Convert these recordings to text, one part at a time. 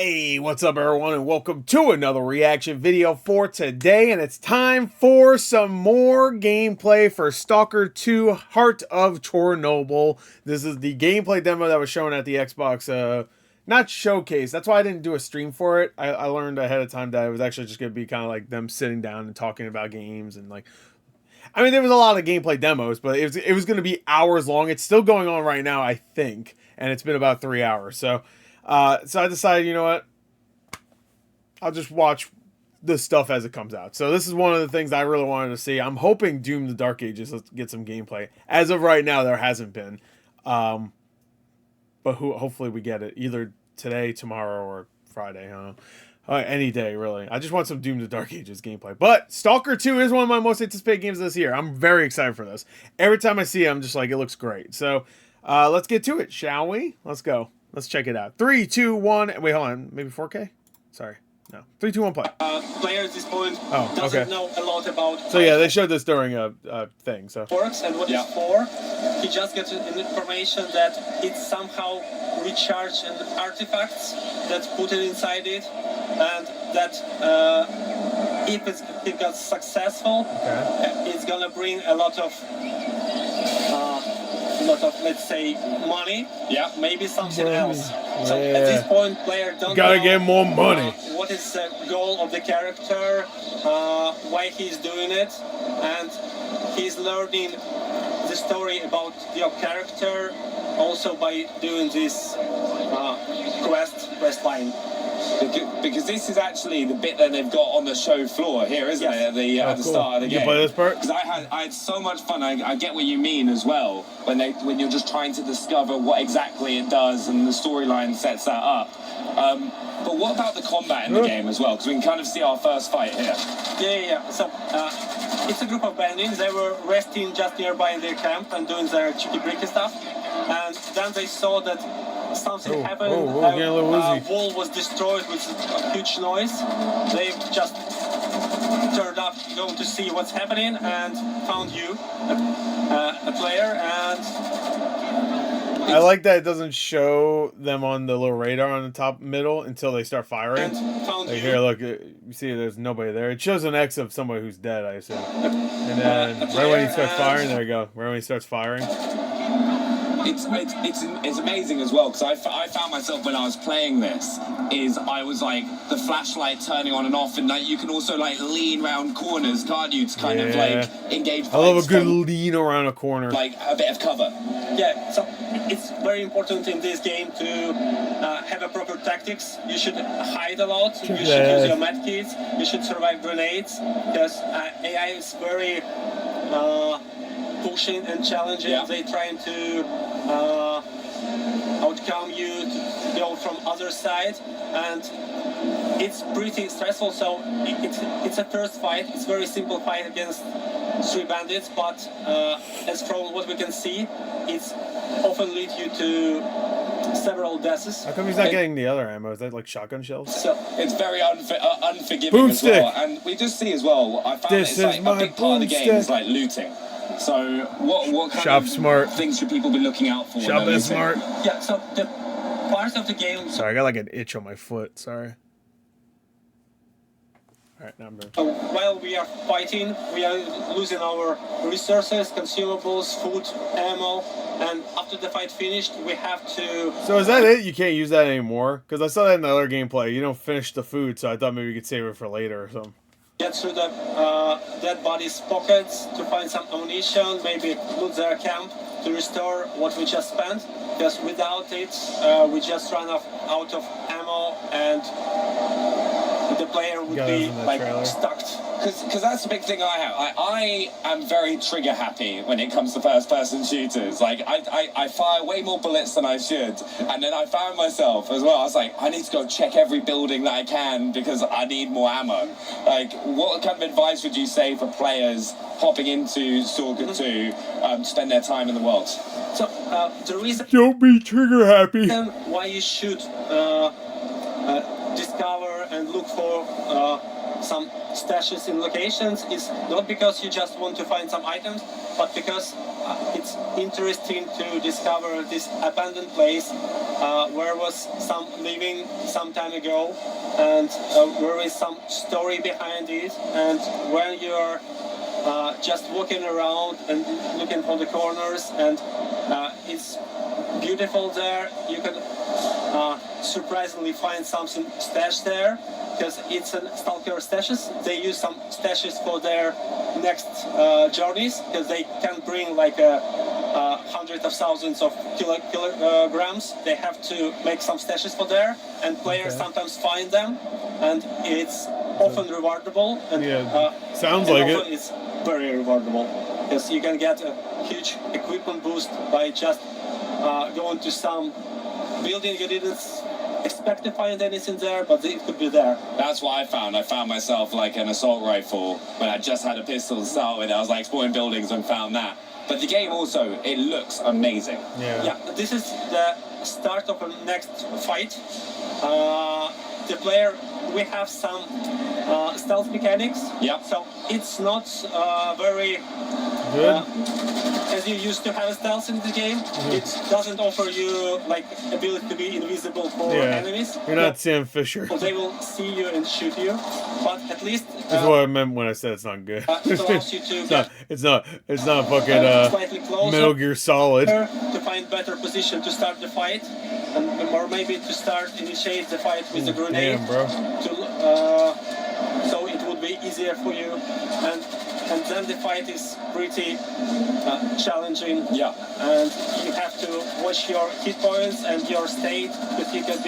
Hey, what's up everyone, and welcome to another reaction video for today, and it's time for some more gameplay for S.T.A.L.K.E.R 2 Heart of Chornobyl. This is the gameplay demo that was shown at the Xbox, not showcase, that's why I didn't do a stream for it. I learned ahead of time that it was actually just going to be kind of like them sitting down and talking about games, and like, I mean, there was a lot of gameplay demos, but it was going to be hours long. It's still going on right now, I think, and it's been about 3 hours, so I decided, you know what, I'll just watch the stuff as it comes out. So this is one of the things I really wanted to see. I'm hoping Doom the Dark Ages will get some gameplay. As of right now, there hasn't been. But hopefully we get it either today, tomorrow, or Friday. I don't know. Any day, really. I just want some Doom the Dark Ages gameplay. But S.T.A.L.K.E.R 2 is one of my most anticipated games this year. I'm very excited for this. Every time I see it, I'm just like, it looks great. So let's get to it, shall we? Let's go. Let's check it out. 3, 2, 1. Wait, hold on. Maybe 4K? Sorry. No. 3, 2, 1, play. Player at this point doesn't know a lot about. So yeah, they showed this during a thing. So works and what it's for. He just gets information that it somehow recharged artifacts that's put it inside it, and that if it got successful, it's gonna bring a lot of let's say money. Yeah, maybe something else. So at this point, player don't gotta know, get more money. What is the goal of the character? Why he's doing it, and he's learning the story about your character also by doing this quest line. Because this is actually the bit that they've got on the show floor here, isn't it? At the start of the game. You play this part? Because I had so much fun. I get what you mean as well when you're just trying to discover what exactly it does, and the storyline sets that up. But what about the combat in the game as well? Because we can kind of see our first fight here. Yeah. So it's a group of bandits. They were resting just nearby in their camp and doing their chicky-bricky stuff, and then they saw that something happened. A wall was destroyed with a huge noise. They just turned up going to see what's happening and found you, a player, and I like that it doesn't show them on the little radar on the top middle until they start firing. Like here, look, you see there's nobody there. It shows an X of somebody who's dead, I assume. And then right when he starts firing, there you go. Right when he starts firing. It's amazing as well, because I found myself when I was playing this I was like the flashlight turning on and off, and like you can also like lean around corners, can't you, to kind of like engage. I love a good lean around a corner, like a bit of cover. Yeah, so it's very important in this game to have a proper tactics. You should hide a lot. You should use your med kits. You should survive grenades, because AI is very pushing and challenging. They're trying to outcome you to go from other side, and it's pretty stressful. So it's a first fight. It's a very simple fight against 3 bandits, but as from what we can see, it's often lead you to several deaths. How come he's not getting the other ammo? Is that like shotgun shells? So it's very unforgiving as well. And we just see as well, I found it's like a big part of the game is like looting. So what kind of things should people be looking out for? Shop is smart. Yeah, so the part of the game... Sorry, I got like an itch on my foot. Sorry. Alright, now I'm done. So while we are fighting, we are losing our resources, consumables, food, ammo, and after the fight finished, we have to... So is that it? You can't use that anymore? Because I saw that in the other gameplay. You don't finish the food, so I thought maybe you could save it for later or something. Get through the dead bodies' pockets to find some ammunition, maybe loot their camp to restore what we just spent, because without it, we just run out of ammo, and the player would be like stuck. Because that's the big thing I have. I am very trigger happy when it comes to first-person shooters. Like, I fire way more bullets than I should. And then I found myself as well. I was like, I need to go check every building that I can because I need more ammo. Like, what kind of advice would you say for players hopping into S.T.A.L.K.E.R 2 to spend their time in the world? So, the reason... Don't be trigger happy. Why you should discover and look for some stashes in locations is not because you just want to find some items, but because it's interesting to discover this abandoned place where was some living some time ago, and there is some story behind it. And when you're just walking around and looking for the corners, and it's beautiful there, you can surprisingly find something stashed there, because it's an S.T.A.L.K.E.R stashes. They use some stashes for their next journeys, because they can bring like hundreds of thousands of kilograms. They have to make some stashes for there, and players sometimes find them, and it's often rewardable. And, sounds like it. It's very rewardable, because you can get a huge equipment boost by just going to some building you didn't expect to find anything there, but it could be there. That's what I found. I found myself like an assault rifle when I just had a pistol to start with. I was like exploring buildings and found that. But the game also, it looks amazing. Yeah, this is the start of a next fight. The player, we have some stealth mechanics. Yeah. So it's not very good. As you used to have a stealth in the game, it doesn't offer you like ability to be invisible for enemies. You're not Sam Fisher. They will see you and shoot you, but at least that's what I meant when I said it's not good. It allows you to it's not fucking slightly closer, Metal Gear Solid. To find better position to start the fight, or maybe to initiate the fight with a grenade. Damn, bro. So it would be easier for you, and then the fight is pretty challenging. Yeah. And you have to watch your hit points and your state, because you can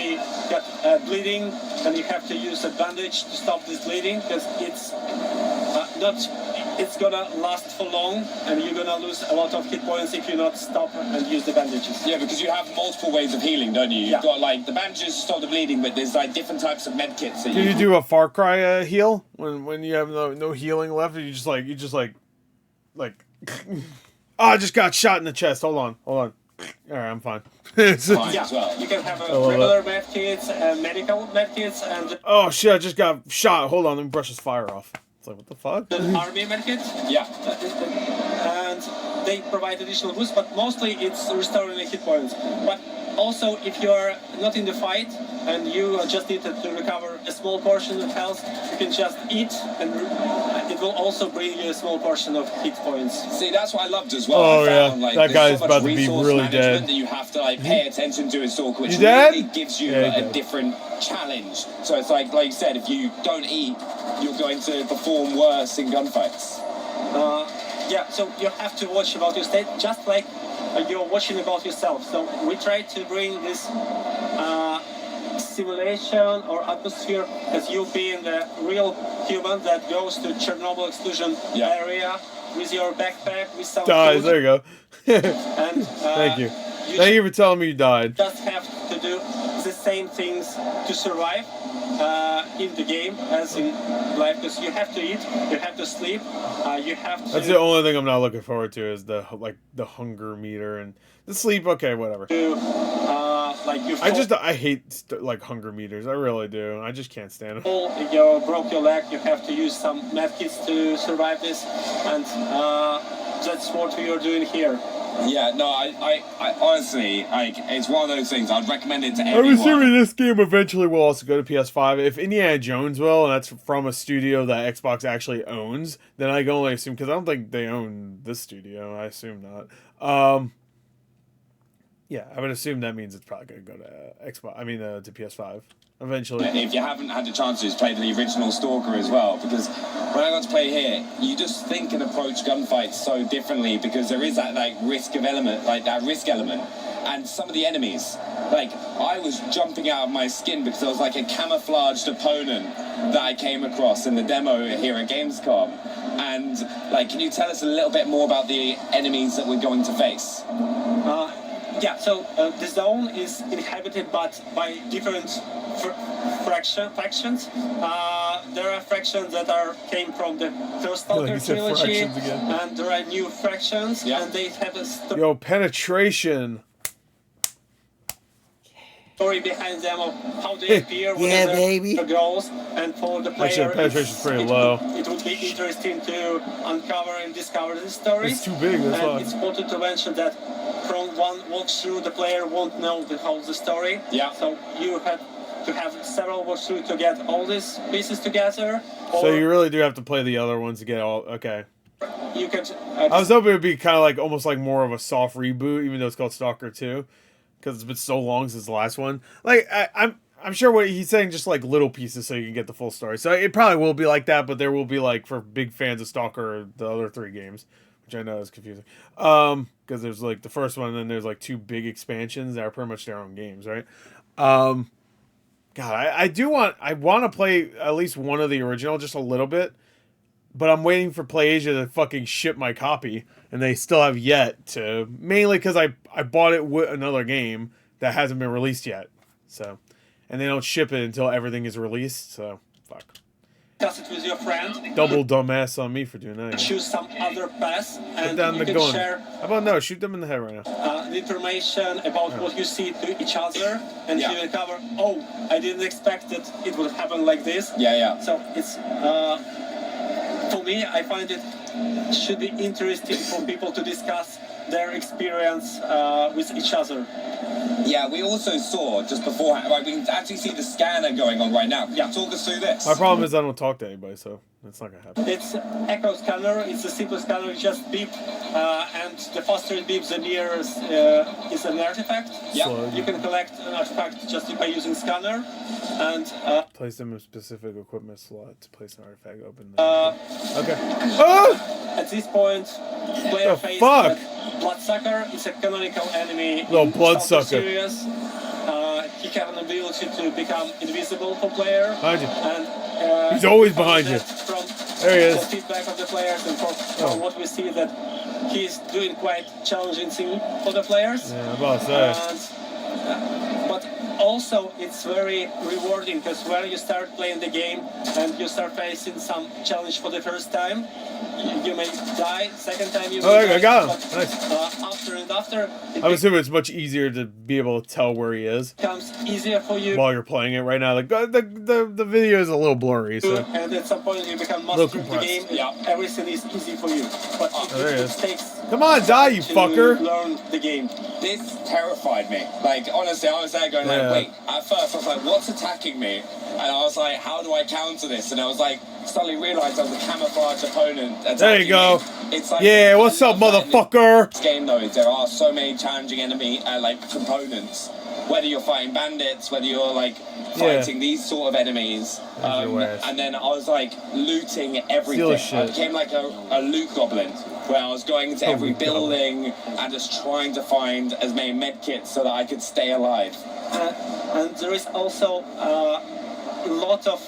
get bleeding, and you have to use a bandage to stop this bleeding, because it's gonna last for long, and you're gonna lose a lot of hit points if you not stop and use the bandages. Yeah, because you have multiple ways of healing, don't you? You've got like the bandages to stop the bleeding, but there's like different types of med kits. Can you do a Far Cry heal when you have no healing left? Or you just like oh, I just got shot in the chest. Hold on. All right, I'm fine. Fine as well. You can have regular med kits, medical med kits, and oh shit, I just got shot. Hold on, let me brush this fire off. It's like, what the fuck? The army med kit. Yeah. And they provide additional boosts, but mostly it's restoring the hit points. But also, if you are not in the fight and you just need to recover a small portion of health, you can just eat, and it will also bring you a small portion of hit points. See, that's what I loved as well. Oh, I found, like, that guy's so about to be really dead. That you have to like pay attention to in S.T.A.L.K.E.R, which really gives you a different challenge. So it's like you said, if you don't eat, you're going to perform worse in gunfights. Yeah, so you have to watch about your state, just like you're watching about yourself. So we try to bring this simulation or atmosphere as you being the real human that goes to Chornobyl exclusion area with your backpack, with some food. There you go. And, Thank you. Thank you for telling me you died. Just have to do the same things to survive in the game as in life, because you have to eat, you have to sleep, you have to... That's the only thing I'm not looking forward to is the hunger meter and the sleep. Okay, whatever. I hate like hunger meters. I really do. I just can't stand them. You broke your leg, you have to use some medkits to survive this, and that's what we are doing here. Yeah, no, I honestly, it's one of those things. I'd recommend it to anyone. I'm assuming this game eventually will also go to PS5. If Indiana Jones will, and that's from a studio that Xbox actually owns, then I can only assume, because I don't think they own this studio. I assume not. Yeah, I would assume that means it's probably going to go to Xbox. I mean, to PS5 eventually. If you haven't had the chance to play the original S.T.A.L.K.E.R as well, because when I got to play here, you just think and approach gunfights so differently, because there is that risk element, and some of the enemies, I was jumping out of my skin because I was like a camouflaged opponent that I came across in the demo here at Gamescom. And can you tell us a little bit more about the enemies that we're going to face? Yeah, so the zone is inhabited by different factions. There are factions that came from the first S.T.A.L.K.E.R trilogy, and there are new factions, and they have a... Yo, penetration. story behind them of how they appear, what Yeah, are baby. their goals, and for the player, Actually, the penetration's pretty low. It would be interesting to uncover and discover the story. It's too big, that's why. It's important to mention that from one walkthrough, the player won't know the whole the story. Yeah. So you have to have several walkthroughs to get all these pieces together. So you really do have to play the other ones to get all. Okay. You can. I was hoping it would be kind of like almost like more of a soft reboot, even though it's called Stalker 2, because it's been so long since the last one. Like I'm sure what he's saying, just like little pieces so you can get the full story. So it probably will be like that, but there will be like for big fans of Stalker, the other 3 games, which I know is confusing. Because there's like the first one, and then there's like 2 big expansions that are pretty much their own games, right? God, I want to play at least one of the original, just a little bit. But I'm waiting for PlayAsia to fucking ship my copy, and they still have yet to. Mainly because I bought it with another game that hasn't been released yet, so, and they don't ship it until everything is released. So fuck. Discuss it with your friend. Double dumbass on me for doing that. Choose some other path, and Put down you the can gun. share How about no? Shoot them in the head right now. the information about what you see to each other, and you will cover. Oh, I didn't expect that it would happen like this. Yeah, yeah. So it's. For me, I find it should be interesting for people to discuss their experience with each other. Yeah, we also saw just beforehand, like we can actually see the scanner going on right now. Yeah. Talk us through this. My problem is I don't talk to anybody, so that's not gonna happen. It's echo scanner. It's a simple scanner. You just beep, and the faster it beeps, the nearer is an artifact. Yeah. Slow. You can collect an artifact just by using scanner, and Place them in specific equipment slot to place an artifact open. Uh, Okay. Oh! at this point, player The faces fuck? Bloodsucker. It's a canonical enemy. Little in bloodsucker. Stalker series. He has an ability to become invisible for player. Behind you. And, He's always behind you. From There he is. the feedback of the players and from what we see that he's doing quite challenging thing for the players. Yeah, I'm about to say. But also it's very rewarding because when you start playing the game and you start facing some challenge for the first time, you may die. Second time you may die. I got him. But, Nice. after it I'm assuming it's much easier to be able to tell where he is becomes easier for you. while you're playing it right now. Like the video is a little blurry, so And at some point you become Little master of the compressed. game. Yeah. Everything is easy for you. But there he it is. takes come on, die, you to fucker! learn the game. This terrified me. Like, honestly, I was there going Yeah. like, wait, at first I was like, what's attacking me? And I was like, how do I counter this? And I was like, suddenly realised I was a camouflage opponent attacking There you go. me. It's like, Yeah, what's I up, love that in motherfucker? this game though, is there are so many challenging enemy components. Whether you're fighting bandits, whether you're like fighting these sort of enemies, There's your ass. and then I was like looting everything. Steal shit. I became like a loot goblin, where I was going into every loot goblin. building and just trying to find as many med kits so that I could stay alive. And there is also a lot of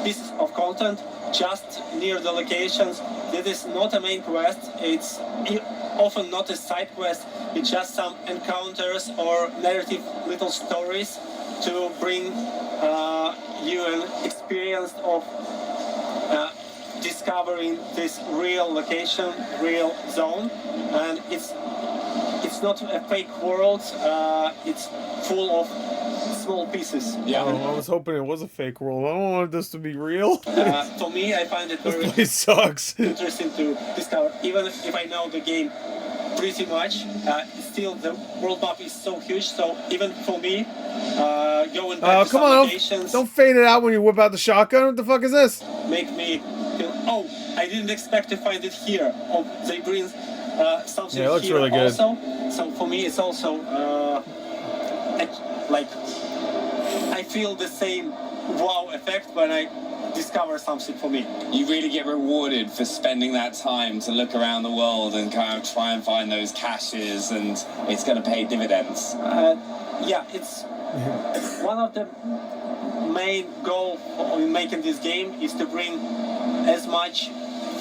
pieces of content just near the locations. This is not a main quest. It's often not a side quest. It's just some encounters or narrative little stories to bring you an experience of discovering this real location, real zone, and it's not a fake world. It's full of small pieces. Yeah. Oh, I was hoping it was a fake world. I don't want this to be real. For me, I find it very This place sucks. interesting to discover. Even if I know the game pretty much, still the world map is so huge. So even for me, going back to Come some on! locations Don't fade it out when you whip out the shotgun. What the fuck is this? make me feel, oh, I didn't expect to find it here. Oh, they bring something Yeah, it looks here really good. also. So for me, it's also like I feel the same wow effect when I discover something for me. You really get rewarded for spending that time to look around the world and kind of try and find those caches, and it's going to pay dividends. Yeah, it's one of the main goals in making this game is to bring as much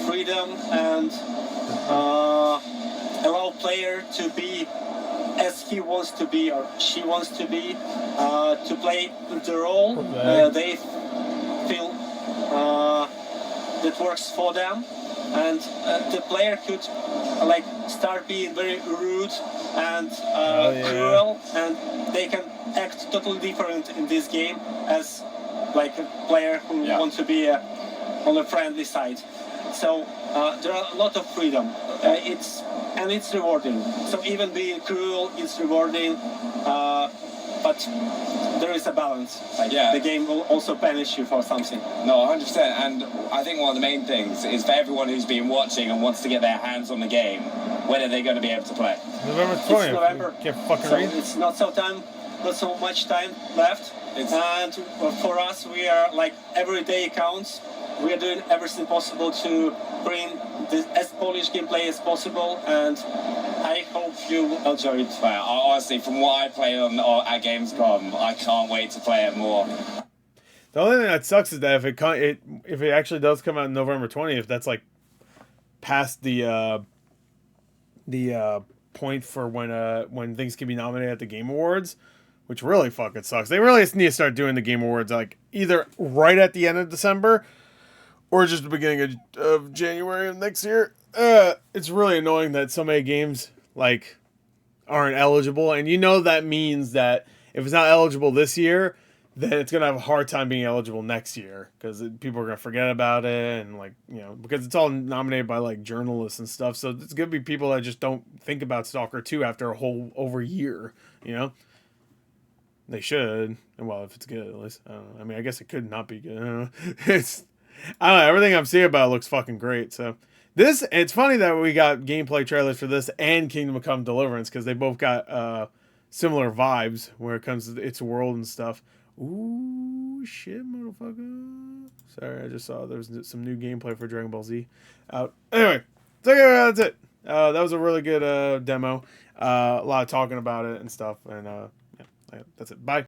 freedom and allow player to be as he wants to be or she wants to be, to play the role they feel that works for them. and the player could like start being very rude and cruel, and they can act totally different in this game as like a player who wants to be on the friendly side. So there are a lot of freedom. It's rewarding. So even being cruel is rewarding, but there is a balance. Like the game will also punish you for something. No, 100%. And I think one of the main things is for everyone who's been watching and wants to get their hands on the game, when are they going to be able to play? November 20th. It's November. Can't fucking so read. It's not so much time left. And for us, we are like every day counts. We are doing everything possible to bring as Polish gameplay as possible, and I hope you will enjoy it. Well, honestly, from what I played at Gamescom, I can't wait to play it more. The only thing that sucks is that if it actually does come out on November 20th, that's like past the point for when things can be nominated at the Game Awards, which really fucking sucks. They really need to start doing the Game Awards like either right at the end of December or just the beginning of January of next year. It's really annoying that so many games like aren't eligible, and you know that means that if it's not eligible this year, then it's gonna have a hard time being eligible next year because people are gonna forget about it, and like, you know, because it's all nominated by like journalists and stuff. So it's gonna be people that just don't think about Stalker 2 after a whole over year. You know, they should. And well, if it's good, at least. I don't know. I mean, I guess it could not be good. I don't know. I don't know. Everything I'm seeing about it looks fucking great. So it's funny that we got gameplay trailers for this and Kingdom Come Deliverance because they both got similar vibes where it comes to its world and stuff. Ooh, shit, motherfucker. Sorry, I just saw there was some new gameplay for Dragon Ball Z out. Anyway, so yeah, that's it. That was a really good demo. A lot of talking about it and stuff. And yeah, that's it. Bye.